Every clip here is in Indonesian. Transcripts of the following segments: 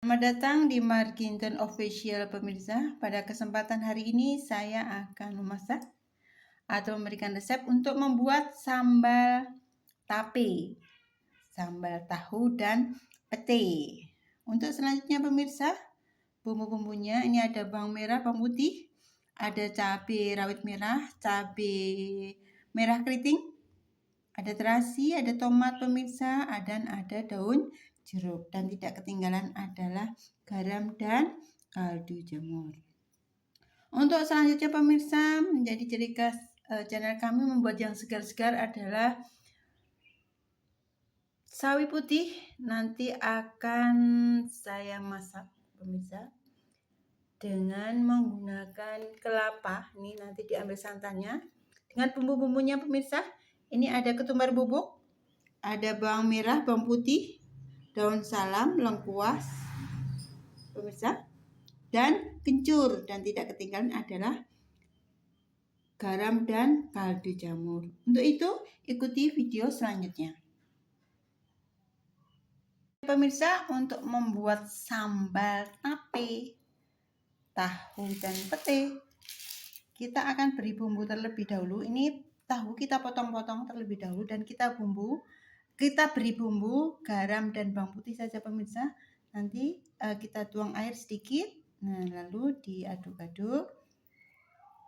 Selamat datang di Marginton Official pemirsa. Pada kesempatan hari ini saya akan memasak atau memberikan resep untuk membuat sambal tape, sambal tahu dan pete. Untuk selanjutnya pemirsa, bumbu-bumbunya ini ada bawang merah, bawang putih, ada cabai rawit merah, cabai merah keriting, ada terasi, ada tomat pemirsa, dan ada daun jeruk, dan tidak ketinggalan adalah garam dan kaldu jamur. Untuk selanjutnya pemirsa, menjadi ciri khas channel kami membuat yang segar-segar adalah sawi putih. Nanti akan saya masak pemirsa dengan menggunakan kelapa. Ini nanti diambil santannya dengan bumbu-bumbunya pemirsa. Ini ada ketumbar bubuk, ada bawang merah, bawang putih, daun salam, lengkuas pemirsa, dan kencur, dan tidak ketinggalan adalah garam dan kaldu jamur. Untuk itu ikuti video selanjutnya. Pemirsa, untuk membuat sambal tape, tahu dan pete, kita akan beri bumbu terlebih dahulu. Ini tahu kita potong-potong terlebih dahulu dan kita beri bumbu garam dan bawang putih saja pemirsa. Nanti kita tuang air sedikit, nah lalu diaduk-aduk,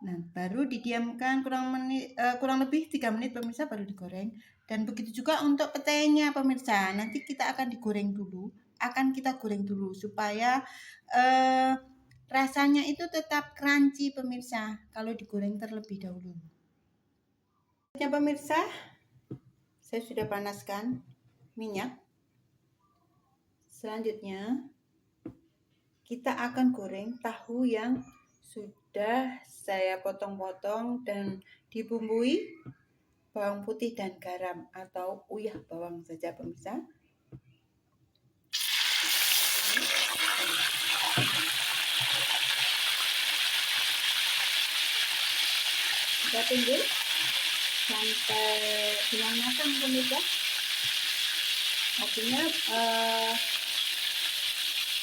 nah baru didiamkan kurang lebih 3 menit pemirsa, baru digoreng. Dan begitu juga untuk petenya pemirsa, nanti kita akan goreng dulu supaya rasanya itu tetap crunchy pemirsa kalau digoreng terlebih dahulu. Ya pemirsa, saya sudah panaskan minyak. Selanjutnya kita akan goreng tahu yang sudah saya potong-potong dan dibumbui bawang putih dan garam atau uyah bawang saja pemirsa. Kita tunggu sampai dengan matang pemirsa. Artinya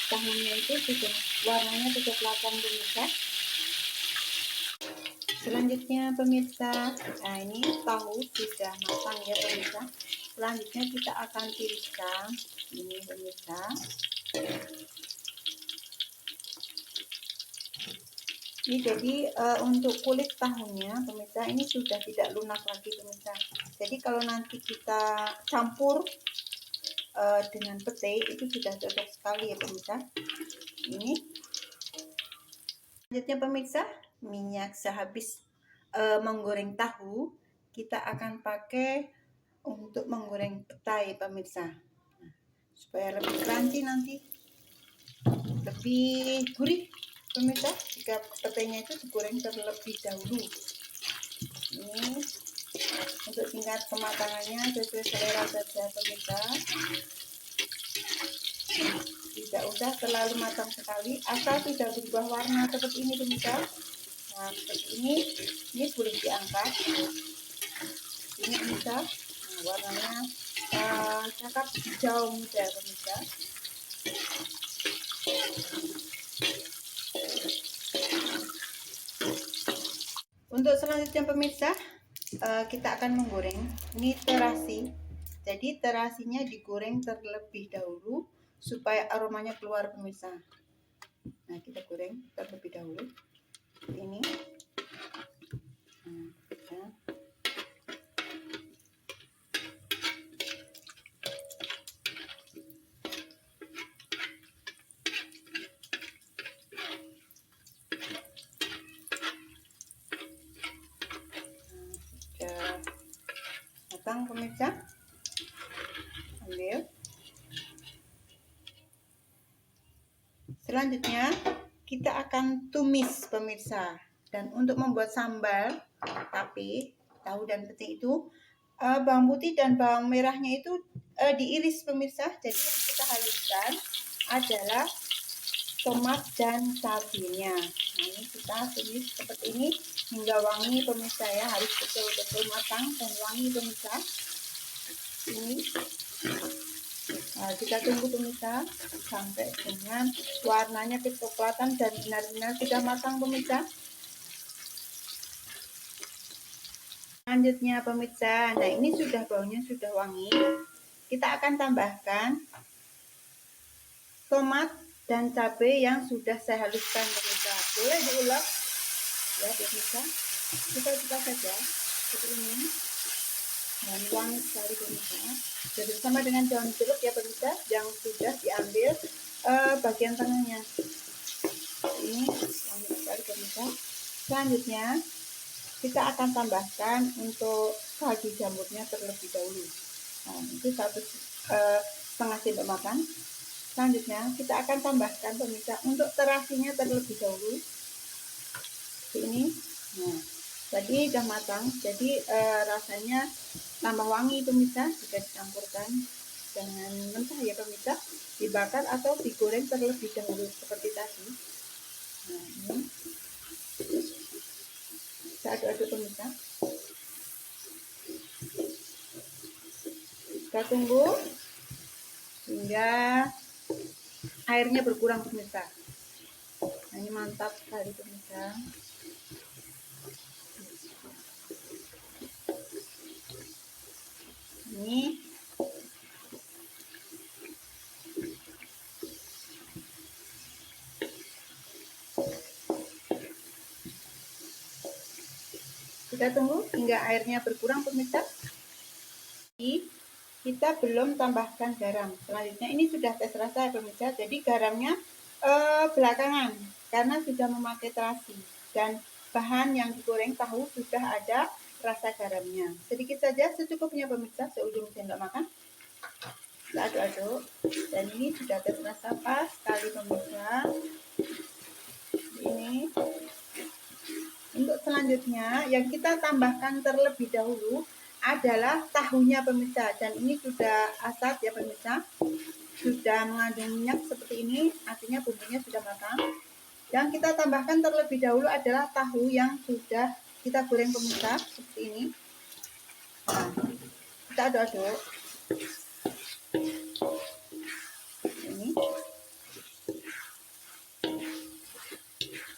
tahunya itu sudah warnanya kecoklatan pemirsa. Selanjutnya pemirsa, nah ini tahu sudah matang ya pemirsa. Selanjutnya kita akan tiriskan ini pemirsa. Ini jadi untuk kulit tahunya pemirsa ini sudah tidak lunak lagi pemirsa. Jadi kalau nanti kita campur dengan pete itu sudah cocok sekali ya pemirsa. Ini selanjutnya pemirsa, minyak sehabis menggoreng tahu kita akan pakai untuk menggoreng petai pemirsa, supaya lebih crunchy nanti, lebih gurih pemirsa jika petainya itu digoreng terlebih dahulu. Ini untuk tingkat kematangannya sesuai selera saja pemirsa, tidak usah terlalu matang sekali, asal sudah berubah warna seperti ini pemirsa. Nah seperti ini boleh diangkat ini pemirsa. Nah, warnanya cakep hijau muda pemirsa. Untuk selanjutnya pemirsa, kita akan menggoreng ini terasi. Jadi terasinya digoreng terlebih dahulu supaya aromanya keluar pemirsa. Nah kita goreng terlebih dahulu ini. Nah, matang pemirsa, ambil. Selanjutnya kita akan tumis pemirsa. Dan untuk membuat sambal tape, tahu dan pete itu bawang putih dan bawang merahnya itu diiris pemirsa. Jadi yang kita haluskan adalah tomat dan cabenya. Nah ini kita tumis seperti ini hingga wangi pemirsa ya, harus betul-betul matang dan wangi pemirsa. Ini Kita tunggu pemirsa sampai dengan warnanya kecoklatan dan benar-benar sudah matang pemirsa. Selanjutnya pemirsa, nah ini sudah baunya sudah wangi. Kita akan tambahkan tomat dan cabai yang sudah saya haluskan pemirsa. Boleh diulek ya pemirsa. Kita buka saja seperti ini. Dan wangi sekali pemirsa. Jadi sama dengan daun jeruk ya pemirsa yang sudah diambil bagian tengahnya. Ini wangi sekali pemirsa. Selanjutnya kita akan tambahkan untuk kaldu jamurnya terlebih dahulu. Nah, itu 1,5 sendok makan. Selanjutnya kita akan tambahkan pemirsa untuk terasinya terlebih dahulu. Ini, nah, tadi sudah matang, jadi rasanya tambah wangi pemirsa jika dicampurkan. Jangan mentah ya pemirsa, dibakar atau digoreng terlebih dahulu seperti tadi. Nah, ini kita aduk-aduk pemirsa. Kita tunggu hingga airnya berkurang pemirsa. Nah, ini mantap sekali pemirsa. Ini kita tunggu hingga airnya berkurang pemirsa. Kita belum tambahkan garam. Selanjutnya ini sudah tes rasa ya pemirsa. Jadi garamnya belakangan karena sudah memakai terasi dan bahan yang digoreng tahu sudah ada rasa garamnya. Sedikit saja secukupnya pemirsa, seujung sendok makan. Kita aduk-aduk dan ini sudah tes rasa pas sekali pemirsa. Ini untuk selanjutnya yang kita tambahkan terlebih dahulu adalah tahunya pemirsa, dan ini sudah asat ya pemirsa, sudah mengandung minyak seperti ini, artinya bumbunya sudah matang. Yang kita tambahkan terlebih dahulu adalah tahu yang sudah kita goreng pemirsa seperti ini. Nah, kita aduk-aduk ini.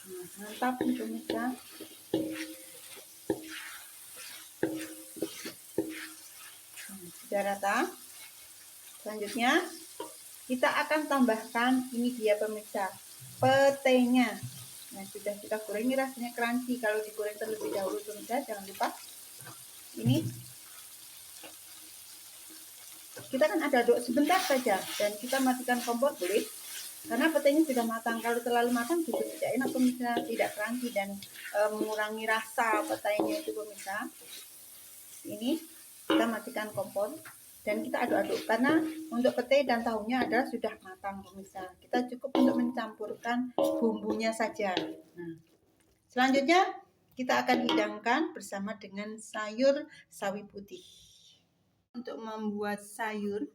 Nah, mantap nih pemirsa. Sudah rata. Selanjutnya kita akan tambahkan ini dia pemirsa, petenya. Nah, sudah kita goreng, ini rasanya crunchy kalau digoreng terlebih dahulu pemirsa, jangan lupa. Ini kita kan aduk sebentar saja dan kita matikan kompor boleh, karena petenya sudah matang. Kalau terlalu matang juga tidak enak pemirsa, tidak crunchy dan mengurangi rasa petenya itu pemirsa. Ini kita matikan kompor dan kita aduk-aduk karena untuk pete dan tahunya adalah sudah matang pemirsa. Kita cukup untuk mencampurkan bumbunya saja. Nah, selanjutnya kita akan hidangkan bersama dengan sayur sawi putih. Untuk membuat sayur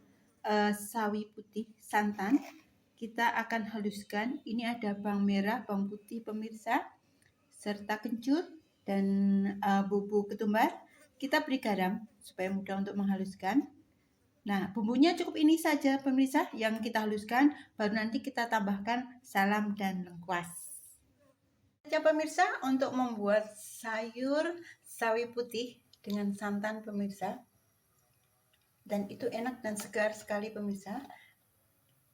sawi putih santan, kita akan haluskan. Ini ada bawang merah, bawang putih pemirsa, serta kencur dan bubuk ketumbar. Kita beri garam supaya mudah untuk menghaluskan. Nah, bumbunya cukup ini saja pemirsa yang kita haluskan, baru nanti kita tambahkan salam dan lengkuas. Saja pemirsa untuk membuat sayur sawi putih dengan santan pemirsa. Dan itu enak dan segar sekali pemirsa.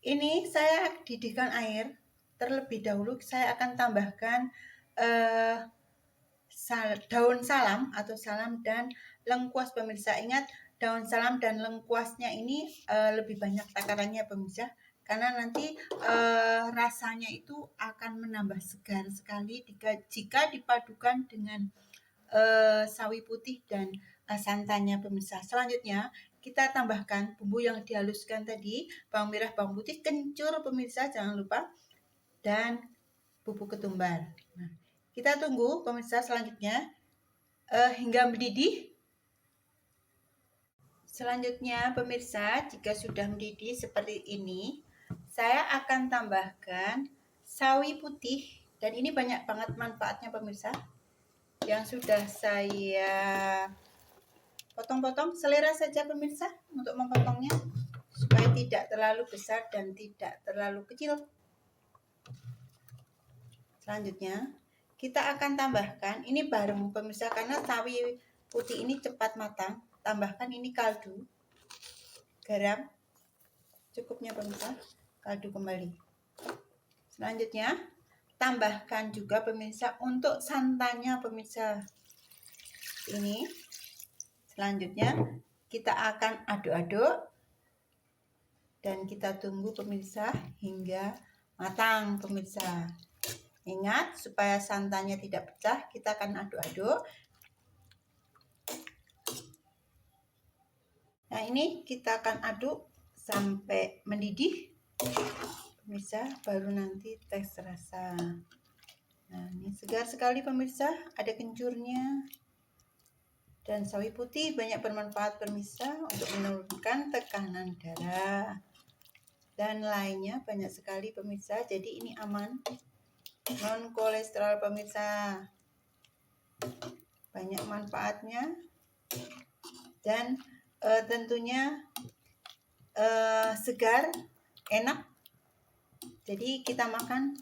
Ini saya didihkan air terlebih dahulu, saya akan tambahkan daun salam atau salam dan lengkuas pemirsa. Ingat, daun salam dan lengkuasnya ini lebih banyak takarannya pemirsa, karena nanti rasanya itu akan menambah segar sekali jika dipadukan dengan sawi putih dan santannya pemirsa. Selanjutnya kita tambahkan bumbu yang dihaluskan tadi, bawang merah, bawang putih, kencur pemirsa jangan lupa, dan bubuk ketumbar. Nah, kita tunggu pemirsa selanjutnya hingga mendidih. Selanjutnya pemirsa, jika sudah mendidih seperti ini, saya akan tambahkan sawi putih, dan ini banyak banget manfaatnya pemirsa, yang sudah saya potong-potong selera saja pemirsa untuk memotongnya supaya tidak terlalu besar dan tidak terlalu kecil. Selanjutnya kita akan tambahkan, ini baru pemirsa karena sawi putih ini cepat matang, tambahkan ini kaldu, garam, cukupnya pemirsa, kaldu kembali. Selanjutnya tambahkan juga pemirsa untuk santannya pemirsa. Ini selanjutnya kita akan aduk-aduk dan kita tunggu pemirsa hingga matang pemirsa. Ingat supaya santannya tidak pecah, kita akan aduk-aduk. Nah, ini kita akan aduk sampai mendidih pemirsa, baru nanti tes rasa. Nah, ini segar sekali pemirsa, ada kencurnya. Dan sawi putih banyak bermanfaat pemirsa untuk menurunkan tekanan darah dan lainnya banyak sekali pemirsa. Jadi ini aman, non kolesterol pemirsa, banyak manfaatnya dan tentunya segar, enak. Jadi kita makan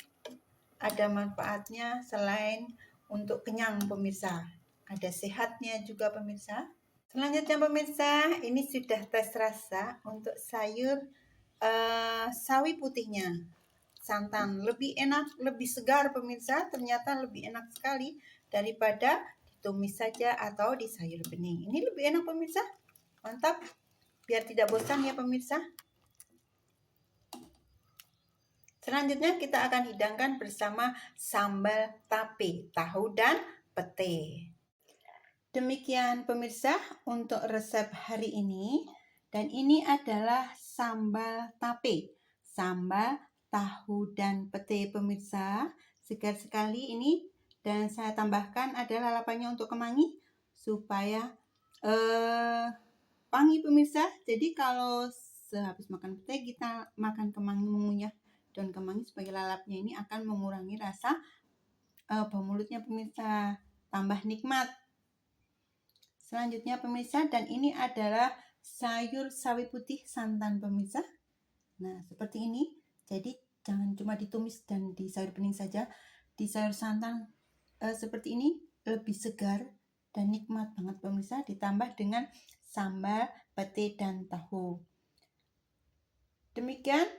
ada manfaatnya selain untuk kenyang pemirsa, ada sehatnya juga pemirsa. Selanjutnya pemirsa, ini sudah tes rasa untuk sayur sawi putihnya. Santan lebih enak, lebih segar pemirsa, ternyata lebih enak sekali daripada ditumis saja atau di sayur bening. Ini lebih enak pemirsa, mantap, biar tidak bosan ya pemirsa. Selanjutnya kita akan hidangkan bersama sambal tape, tahu dan pete. Demikian pemirsa untuk resep hari ini, dan ini adalah sambal tape, sambal tahu dan pete pemirsa, segar sekali ini. Dan saya tambahkan ada lalapannya untuk kemangi supaya wangi pemirsa. Jadi kalau sehabis makan pete kita makan kemangi, mengunyah daun kemangi sebagai lalapnya ini akan mengurangi rasa bau mulutnya pemirsa, tambah nikmat. Selanjutnya pemirsa, dan ini adalah sayur sawi putih santan pemirsa. Nah, seperti ini. Jadi jangan cuma ditumis dan di sayur bening saja. Di sayur santan seperti ini lebih segar dan nikmat banget pemirsa, ditambah dengan sambal pete dan tahu. Demikian,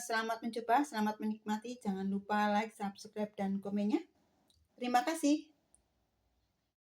selamat mencoba, selamat menikmati. Jangan lupa like, subscribe dan komennya. Terima kasih.